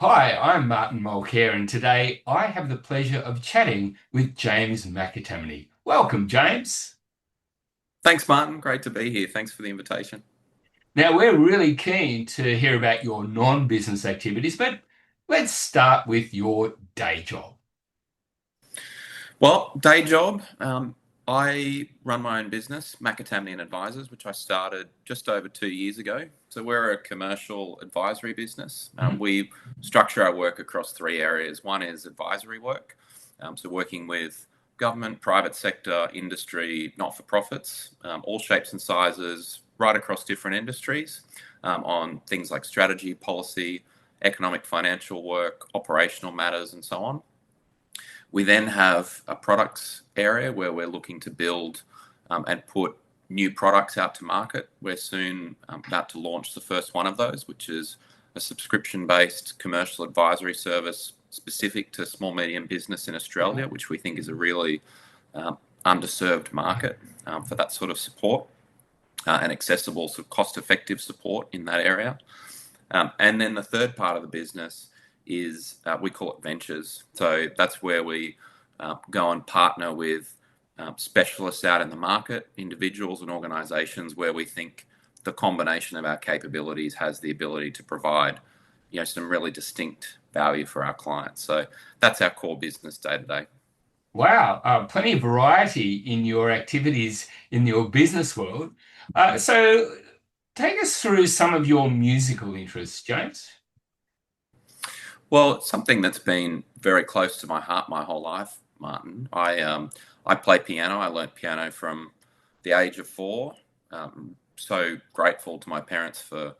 Hi, I'm Martin Mulcair, and today I have the pleasure of chatting with James McAtamney. Welcome, James. Thanks, Martin. Great to be here. Thanks for the invitation. Now, we're really keen to hear about your non-business activities, but let's start with your day job. Well, day job. I run my own business, McAtamney and Advisors, which I started just over 2 years ago. So we're a commercial advisory business. Mhm. We structure our work across three areas. One is advisory work, so working with government, private sector, industry, not-for-profits, all shapes and sizes, right across different industries, on things like strategy, policy, economic, financial work, operational matters, and so on. We then have a products area where we're looking to build and put new products out to market. We're soon about to launch the first one of those, which is a subscription-based commercial advisory service specific to small medium business in Australia, which we think is a really underserved market for that sort of support and accessible, sort of cost-effective support in that area. And then the third part of the business is we call it ventures. So that's where we go and partner with specialists out in the market, individuals and organizations where we think the combination of our capabilities has the ability to provide, some really distinct value for our clients. So that's our core business day to day. Wow, plenty of variety in your activities in your business world. So, take us through some of your musical interests, James. Well, it's something that's been very close to my heart my whole life, Martin. I play piano. I learnt piano from the age of 4. So grateful to my parents for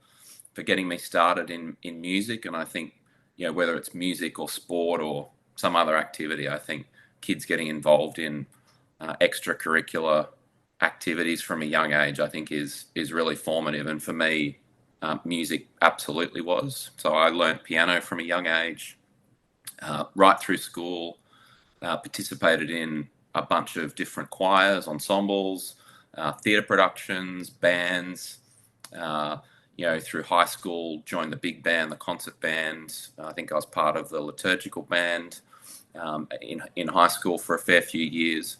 getting me started in music. And I think, whether it's music or sport or some other activity, I think kids getting involved in extracurricular activities from a young age, I think is really formative. And for me, music absolutely was. So I learnt piano from a young age, right through school, participated in a bunch of different choirs, ensembles, theatre productions, bands. Through high school, joined the big band, the concert band. I think I was part of the liturgical band in high school for a fair few years.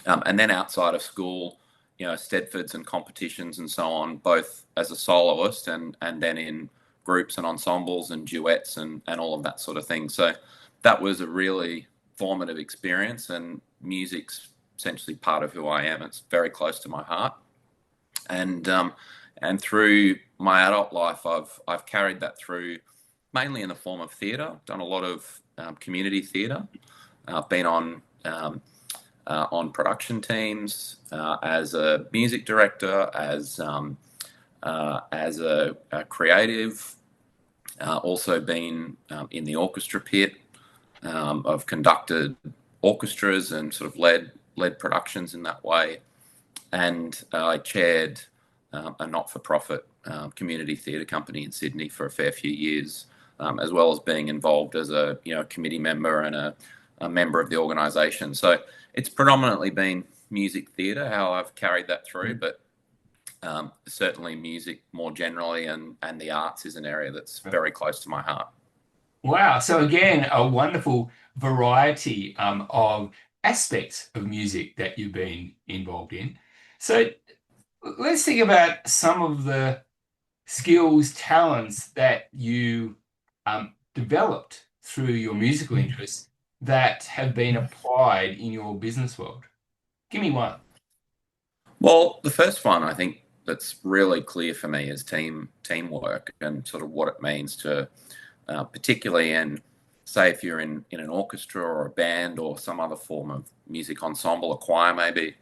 And then outside of school, Stedfords and competitions and so on, both as a soloist and then in groups and ensembles and duets and all of that sort of thing. So that was a really formative experience, and music's essentially part of who I am. It's very close to my heart, and through my adult life, I've carried that through mainly in the form of theatre. Done a lot of community theatre. I've been on production teams as a music director, as a creative. Also been in the orchestra pit. I've conducted orchestras and sort of led productions in that way, and I chaired a not-for-profit community theatre company in Sydney for a fair few years, as well as being involved as a committee member and a member of the organisation. So it's predominantly been music theatre how I've carried that through, but certainly music more generally and the arts is an area that's very close to my heart. Wow. So again, a wonderful variety of aspects of music that you've been involved in. So let's think about some of the skills, talents that you developed through your musical interests that have been applied in your business world. Give me one. Well, the first one I think that's really clear for me is teamwork and sort of what it means to, particularly in, say, if you're in an orchestra or a band or some other form of music ensemble, a choir maybe,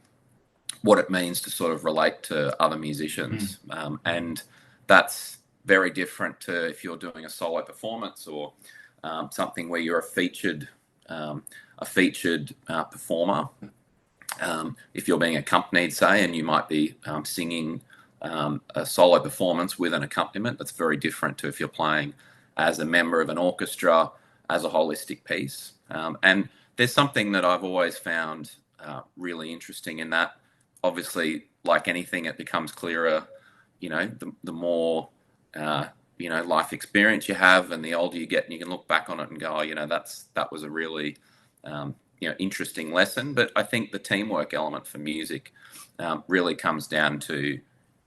what it means to sort of relate to other Mm. musicians, and that's very different to if you're doing a solo performance or something where you're a featured performer. If you're being accompanied, say, and you might be singing a solo performance with an accompaniment, that's very different to if you're playing as a member of an orchestra as a holistic piece. And there's something that I've always found really interesting in that. Obviously, like anything, it becomes clearer, the more life experience you have, and the older you get, and you can look back on it and go, oh, that was a really interesting lesson. But I think the teamwork element for music really comes down to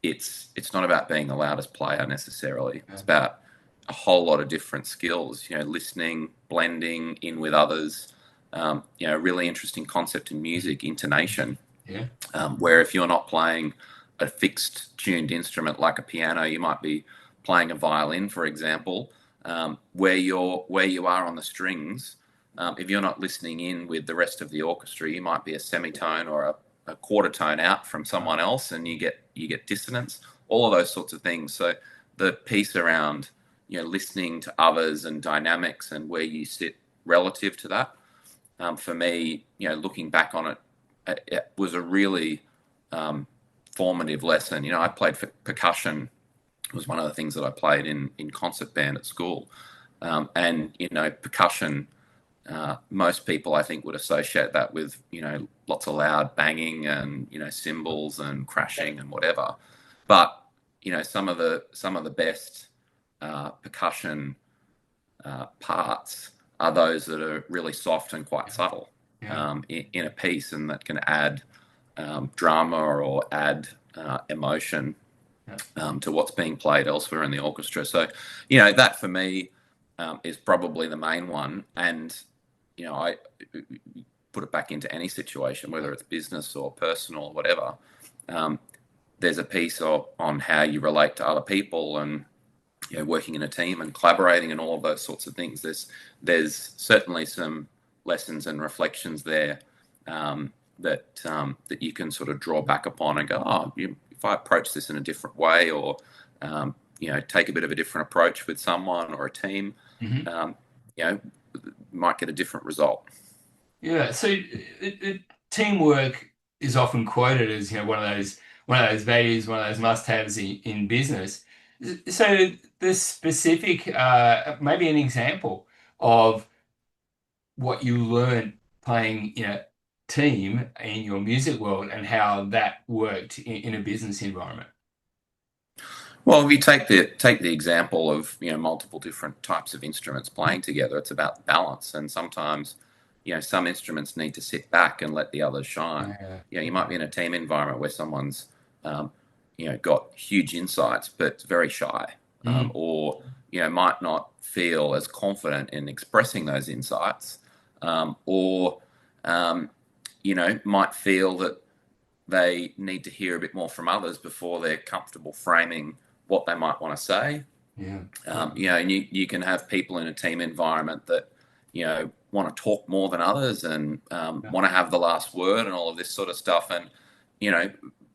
it's not about being the loudest player necessarily. It's about a whole lot of different skills, listening, blending in with others. Really interesting concept in music, intonation. Yeah. Where if you're not playing a fixed tuned instrument like a piano, you might be playing a violin, for example, where you are on the strings. If you're not listening in with the rest of the orchestra, you might be a semitone or a quarter tone out from someone else, and you get dissonance. All of those sorts of things. So the piece around listening to others and dynamics and where you sit relative to that, for me, looking back on it, it was a really formative lesson. I played percussion. It was one of the things that I played in concert band at school. And percussion, most people I think would associate that with lots of loud banging and cymbals and crashing and whatever. But some of the best percussion parts are those that are really soft and quite subtle in a piece, and that can add drama or add emotion to what's being played elsewhere in the orchestra. So, that for me is probably the main one. And, I put it back into any situation, whether it's business or personal or whatever. There's a piece on how you relate to other people and working in a team and collaborating and all of those sorts of things. There's certainly some lessons and reflections there that you can sort of draw back upon and go, if I approach this in a different way, or take a bit of a different approach with someone or a team, might get a different result. Yeah. So teamwork is often quoted as one of those values, one of those must-haves in business. So the specific, maybe an example of what you learned playing, team in your music world and how that worked in a business environment. Well, if you take the example of multiple different types of instruments playing together, it's about balance, and sometimes some instruments need to sit back and let the others shine. Yeah. You might be in a team environment where someone's got huge insights but very shy, or might not feel as confident in expressing those insights, or might feel that they need to hear a bit more from others before they're comfortable framing what they might want to say. Yeah. And you can have people in a team environment that want to talk more than others and want to have the last word and all of this sort of stuff. And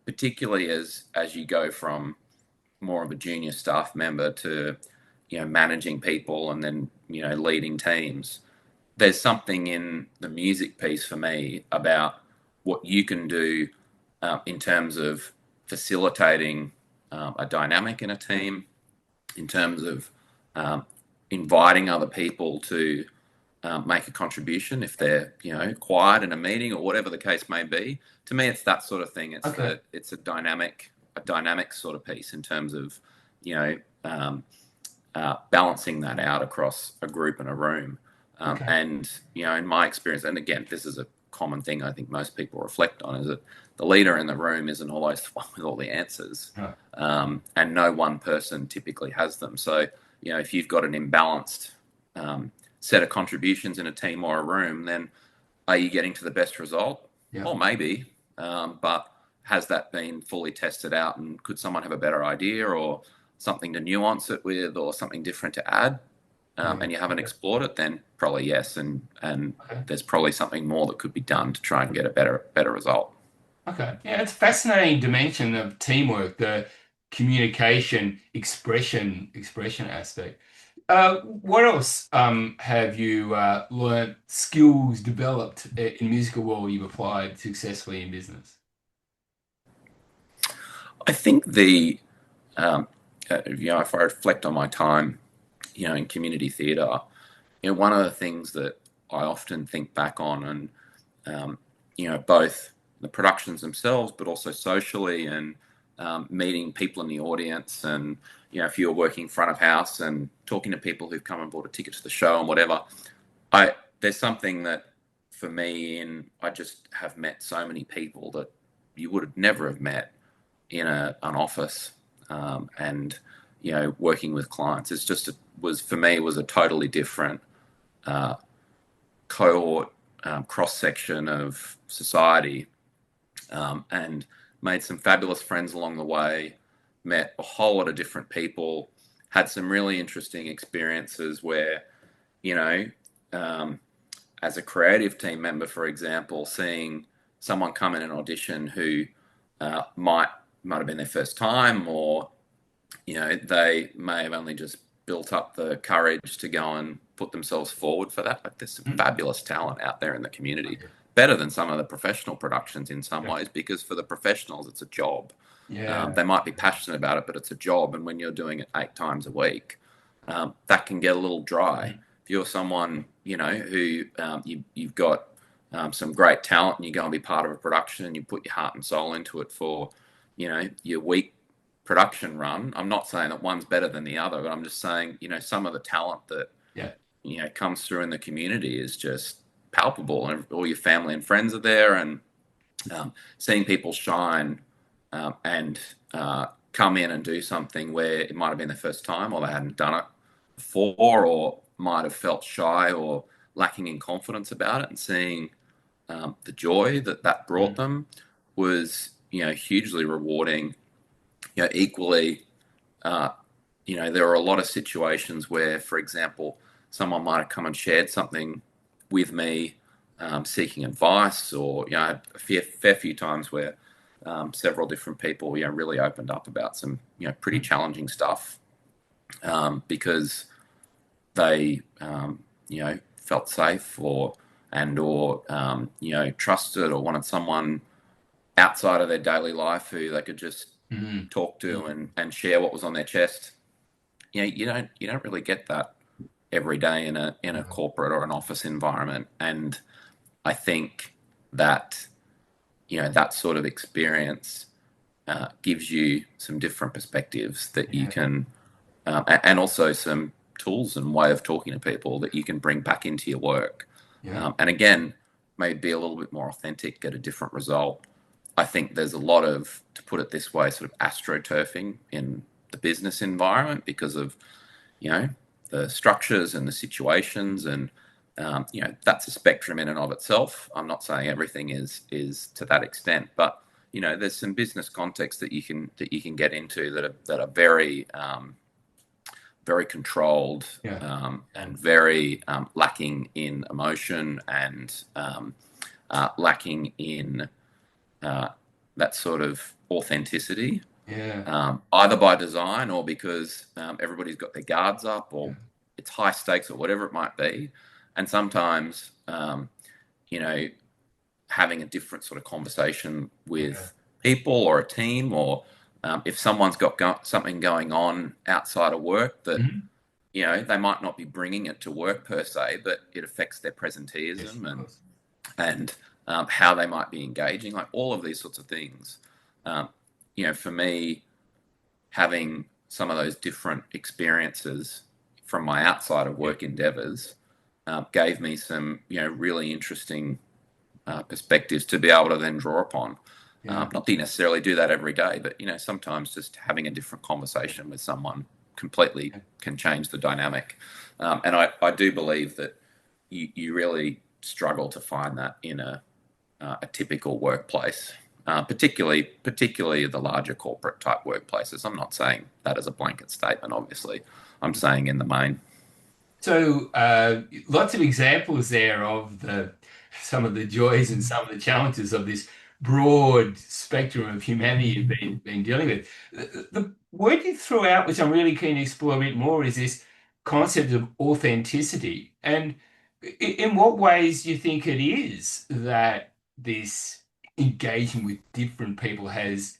particularly as you go from more of a junior staff member to managing people and then leading teams, there's something in the music piece for me about what you can do in terms of facilitating a dynamic in a team, in terms of inviting other people to make a contribution if they're quiet in a meeting or whatever the case may be. To me, it's that sort of thing. It's a dynamic sort of piece in terms of balancing that out across a group and a room. And in my experience, and again, this is a common thing I think most people reflect on, is that the leader in the room isn't always the one with all the answers, and no one person typically has them. So if you've got an imbalanced set of contributions in a team or a room, then are you getting to the best result? Or maybe, but has that been fully tested out, and could someone have a better idea or something to nuance it with or something different to add? And you haven't explored it, then probably yes, and there's probably something more that could be done to try and get a better result. Okay. Yeah, it's a fascinating dimension of teamwork, the communication, expression aspect. What else have you learned, skills developed in musical world you've applied successfully in business? I think if I reflect on my time, in community theatre, one of the things that I often think back on, and both the productions themselves, but also socially, and meeting people in the audience, and if you're working front of house and talking to people who've come and bought a ticket to the show and whatever, I there's something that for me in I just have met so many people that you would have never have met in an office, and working with clients. It's just was for me was a totally different uh, cohort, cross section of society, and made some fabulous friends along the way. Met a whole lot of different people. Had some really interesting experiences where you know. Um, as a creative team member, for example, seeing someone come in an audition who might have been their first time, or they may have only just built up the courage to go and put themselves forward for that. Like there's some Mm. fabulous talent out there in the community, better than some of the professional productions in some Yeah. ways, because for the professionals it's a job. Yeah. They might be passionate about it, but it's a job, and when you're doing it 8 times a week, that can get a little dry. Mm. If you're someone who you've got some great talent, and you go and be part of a production, and you put your heart and soul into it for your week production run. I'm not saying that one's better than the other, but I'm just saying some of the talent that Yeah. comes through in the community is just palpable, and all your family and friends are there, and seeing people shine, and come in and do something where it might have been their first time, or they hadn't done it before, or might have felt shy or lacking in confidence about it, and seeing the joy that brought Mm. them was hugely rewarding. Equally, uh, there are a lot of situations where, for example, someone might have come and shared something with me, seeking advice, or a fair few times where several different people really opened up about some pretty Mm. challenging stuff, because they felt safe, or trusted, or wanted someone outside of their daily life who they could just Mm. talk to and share what was on their chest. You don't really get that every day in a No. corporate or an office environment. And I think that that sort of experience gives you some different perspectives that you Yeah. can, and also some tools and way of talking to people that you can bring back into your work. Yeah. And again, maybe be a little bit more authentic, get a different result. I think there's a lot of, to put it this way, sort of astroturfing in the business environment because of you know the structures and the situations, and that's a spectrum in and of itself. I'm not saying everything is to that extent, but there's some business context that you can get into that are very very controlled, Yeah. and very lacking in emotion, and lacking in uh, that sort of authenticity, Yeah. either by design or because everybody's got their guards up, Yeah. or it's high stakes, or whatever it might be. And sometimes, you know, having a different sort of conversation Yeah. with people or a team, or if someone's got something going on outside of work that Mhm. they might not be bringing it to work per se, but it affects their Yes, presenteeism, of and course. and how they might be engaging, like all of these sorts of things. Um, for me, having some of those different experiences from my outside of Yeah. work endeavors gave me some, really interesting perspectives to be able to then draw upon. Yeah. Not that you necessarily do that every day, but sometimes just having a different Yeah. conversation with someone completely Yeah. can change the dynamic. And I do believe that you really struggle to find that in a typical workplace, particularly the larger corporate type workplaces. I'm not saying that as a blanket statement, obviously. I'm saying in the main. So, lots of examples there of some of the joys and some of the challenges of this broad spectrum of humanity you've been dealing with. The word you threw out, which I'm really keen to explore a bit more, is this concept of authenticity. And in what ways do you think it is that this engaging with different people has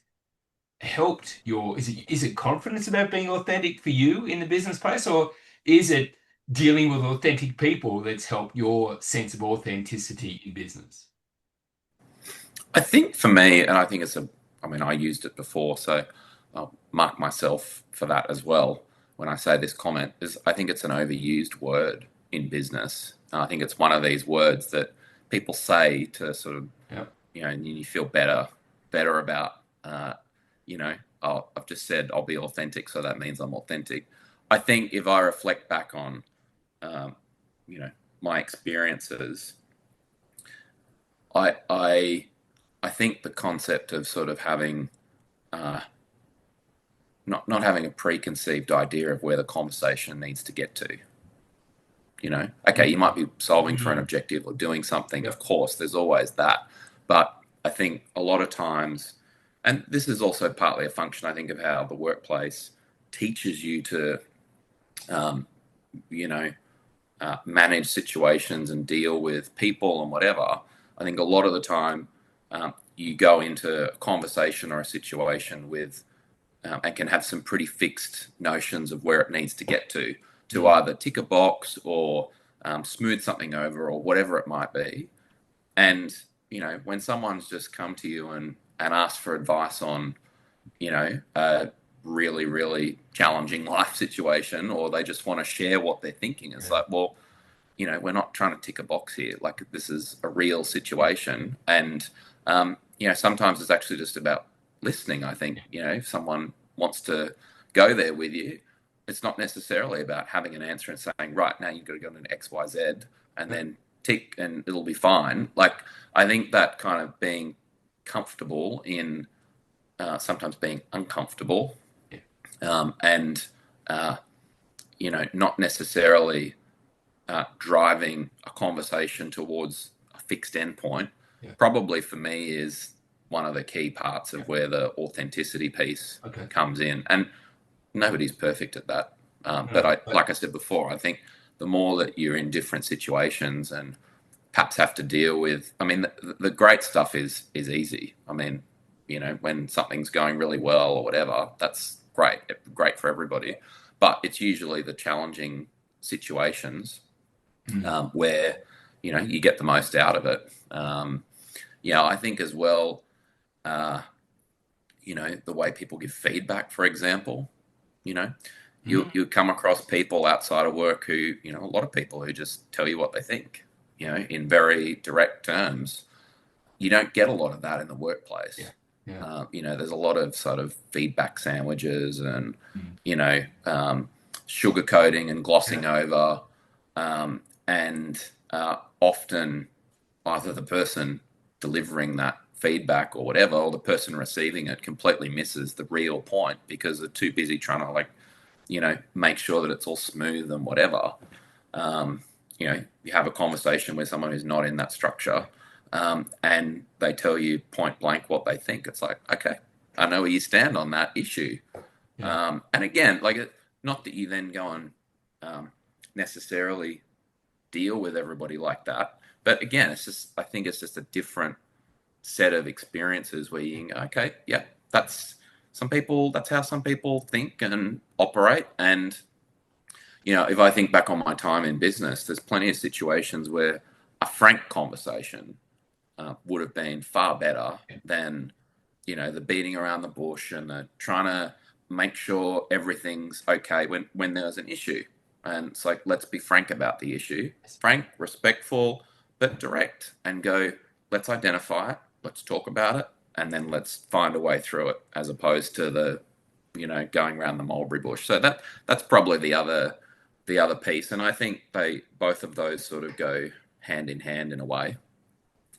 helped is it confidence about being authentic for you in the business place, or is it dealing with authentic people that's helped your sense of authenticity in business? I think for me, and I think I mean, I used it before, so I'll mark myself for that as well when I say this comment, is I think it's an overused word in business. I think it's one of these words that people say to sort of, Yeah. and you feel better about, you know, oh, I've just said I'll be authentic, so that means I'm authentic. I think if I reflect back on, um, you know, my experiences, I, I, I think the concept of sort of having, uh, not having a preconceived idea of where the conversation needs to get to. Okay, you might be solving for an Mm. objective or doing something. Yeah. Of course, there's always that. But I think a lot of times, and this is also partly a function, I think, of how the workplace teaches you to, um, you know, manage situations and deal with people and whatever. I think a lot of the time you go into a conversation or a situation with and can have some pretty fixed notions of where it needs to get to Mm. either tick a box or smooth something over or whatever it might be. And, when someone's just come to you and asked for advice on, a really, really challenging life situation, or they just want to share what they're thinking, it's Yeah. like, well, we're not trying to tick a box here. Like, this is a real situation. And, sometimes it's actually just about listening. I think, if someone wants to go there with you, it's not necessarily about having an answer and saying, right, now you've got to go to X, Y, Z, and Yeah. then tick and it'll be fine. Like, I think that kind of being comfortable in sometimes being uncomfortable, Yeah. and, uh, not necessarily driving a conversation towards a fixed endpoint, Yeah. probably for me is one of the key parts Yeah. of where the authenticity piece Okay. comes in. And nobody's perfect at that. But No, like I said before, I think the more that you're in different situations and perhaps have to deal with, I mean, the great stuff is easy. I mean, when something's going really well or whatever, that's great for everybody. But it's usually the challenging situations mm. where you get the most out of it. I think as well, uh, the way people give feedback, for example, you know, Mm. you come across people outside of work who, a lot of people who just tell you what they think, in very direct terms. You don't get a lot of that in the Yeah. workplace. Yeah. There's a lot of sort of feedback sandwiches and, Mm. sugarcoating and Yeah. glossing over, and often either the person delivering that feedback or whatever, or the person receiving it completely misses the real point because they're too busy trying to make sure that it's all smooth and whatever. Um, you have a conversation with someone who's not in that structure, and they tell you point blank what they think. It's like, okay, I know where you stand on that issue. Yeah. And again, like, not that you then go and necessarily deal with everybody like that. But again, I think it's just a different set of experiences where you can go, okay, yeah, that's how some people think and operate. And, if I think back on my time in business, there's plenty of situations where a frank conversation would have been far better than, the beating around the bush and the trying to make sure everything's okay when there's an issue. And it's like, let's be frank about the issue. Frank, respectful, but direct, and go, let's identify it, let's talk about it, and then let's find a way through it, as opposed to the, going around the mulberry bush. So that's probably the other piece. And I think both of those sort of go hand in hand in a way.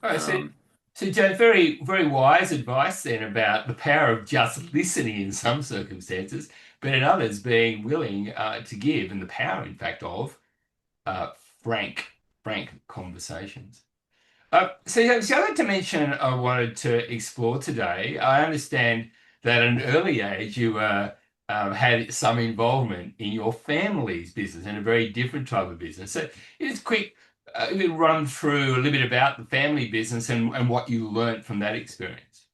All right. So, Um, so Joe, very, very wise advice then about the power of just listening in some circumstances, but in others being willing to give, and the power, in fact, of uh, frank, frank conversations. So the other dimension I wanted to explore today, I understand that at an early age you had some involvement in your family's business and a very different type of business. So just quick, you run through a little bit about the family business and what you learned from that experience.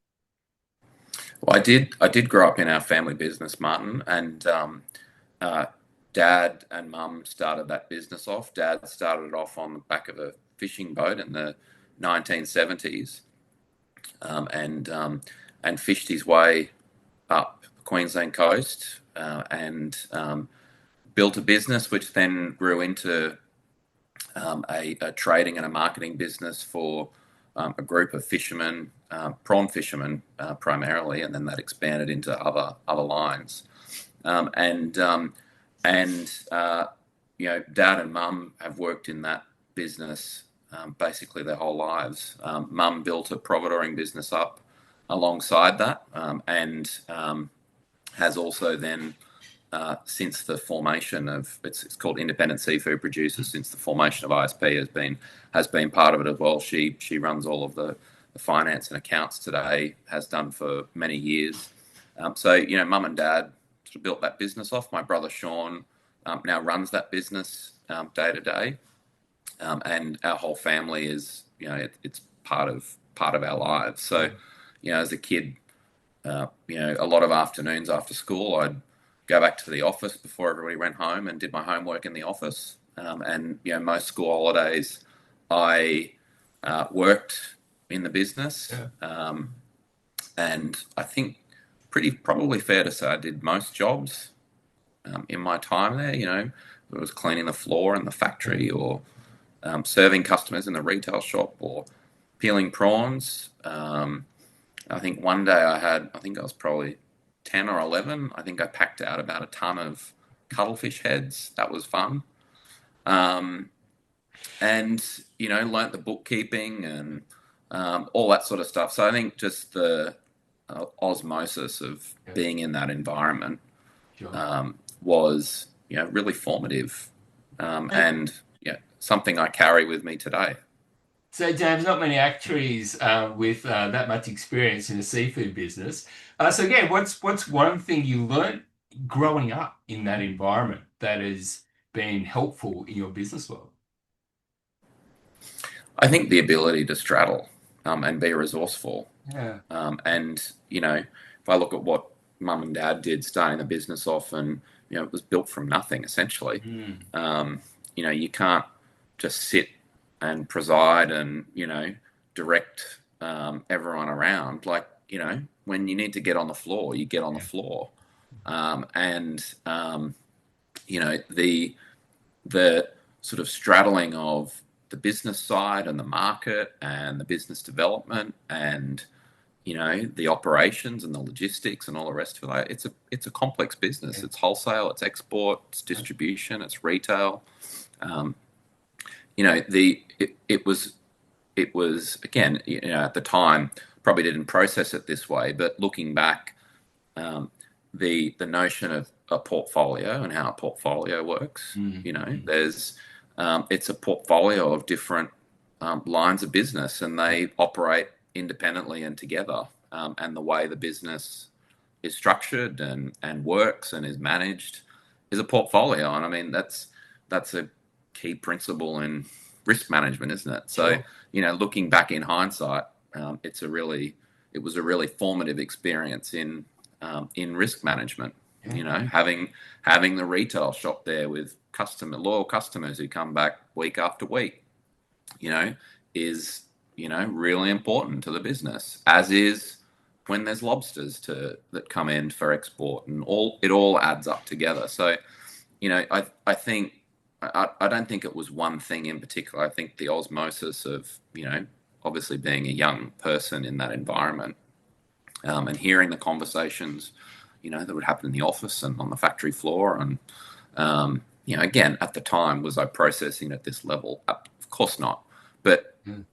well, I did grow up in our family business, Martin, and uh, Dad and Mum started that business off. Dad started it off on the back of a fishing boat in the 1970s, and fished his way up the Queensland coast and built a business which then grew into a trading and a marketing business for a group of fishermen, prawn fishermen primarily, and then that expanded into other lines. Um, and um, and Dad and Mum have worked in that business basically their whole lives. Mum built a providoring business up alongside that, and has also then since the formation of it's called Independent Seafood Producers. Since the formation of ISP has been part of it as well. She runs all of the finance and accounts today. Has done for many years. So Mum and Dad sort of built that business off. My brother Sean now runs that business day to day, and our whole family is it's part of our lives. So as a kid, a lot of afternoons after school, I'd go back to the office before everybody went home and did my homework in the office. And most school holidays, I worked in the business. Yeah. And I think pretty probably fair to say I did most jobs in my time there. It was cleaning the floor in the factory or serving customers in the retail shop or peeling prawns. I think one day I think I was probably 10 or 11. I think I packed out about a ton of cuttlefish heads. That was fun. Um, and learnt the bookkeeping and all that sort of stuff. So I think just the osmosis of Yeah. being in that environment Sure. was, really formative, And and something I carry with me today. so, James, not many actuaries with that much experience in the seafood business. So, again, what's one thing you learned growing up in that environment that has been helpful in your business world? I think the ability to straddle and be resourceful. Yeah. And if I look at what Mum and Dad did starting the business off, and it was built from nothing essentially. Mm. You can't just sit and preside and direct everyone around. Like when you need to get on the floor, you get on the Yeah. floor. And the sort of straddling of the business side and the market and the business development and the operations and the logistics and all the rest of it. Like, it's a complex business. Yeah. It's wholesale, it's export, it's distribution, it's retail. Um, it was again, at the time probably didn't process it this way, but looking back, um, the notion of a portfolio and how a portfolio works. Mm. Mm. There's it's a portfolio of different lines of business, and Yeah. they operate independently and together. And the way the business is structured and works and is managed is a portfolio. And I mean that's a key principle in risk management, isn't it? So Sure. looking back in hindsight, it was a really formative experience in risk management. Yeah. Having the retail shop there with loyal customers who come back week after week, is really important to the business. As is when there's lobsters that come in for export, and it all adds up together. So I think I don't think it was one thing in particular. I think the osmosis of obviously being a young person in that environment, and hearing the conversations, that would happen in the office and on the factory floor. And, again, at the time, was I processing at this level? Of course not. But, Mm.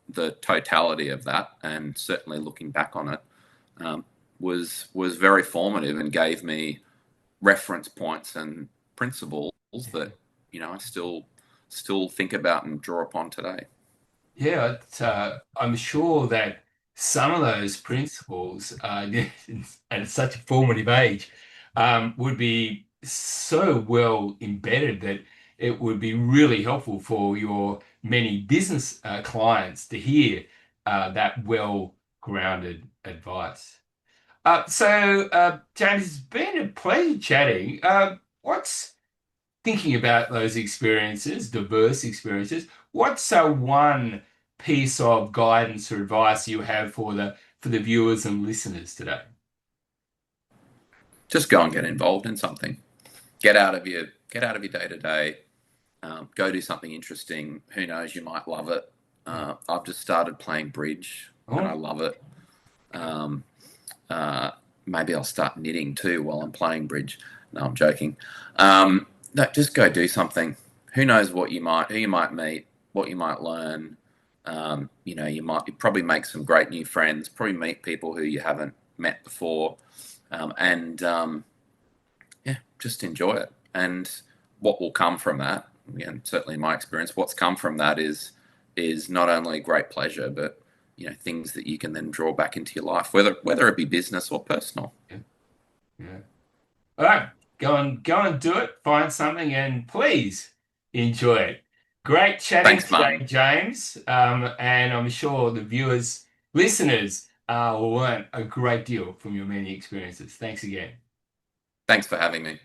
the totality of that, and certainly looking back on it, was very formative and gave me reference points and principles that, I still think about and draw upon today. Yeah, I'm sure that some of those principles, at such a formative age, would be so well embedded that it would be really helpful for your many business clients to hear that well-grounded advice. James, it's been a pleasure chatting. What's thinking about those experiences, diverse experiences, what's one piece of guidance or advice you have for the viewers and listeners today? just go and get involved in something. Get out of your day to day. Go do something interesting. Who knows? You might love it. Yeah. I've just started playing bridge, and I Oh, love it. Um, uh, Maybe I'll start knitting too while I'm playing bridge. No, I'm joking. No, just go do something. Who you might meet, what you might learn. You probably make some great new friends. Probably meet people who you haven't met before, and yeah, just enjoy it. And what will come from that, again, certainly in my experience, what's come from that is not only great pleasure, but things that you can then draw back into your life, whether it be business or personal. yeah, yeah. All right, go and do it. Find something and please enjoy it. Great chatting Thanks, today, Martin. James. And I'm sure the viewers, listeners, will learn a great deal from your many experiences. Thanks again. Thanks for having me.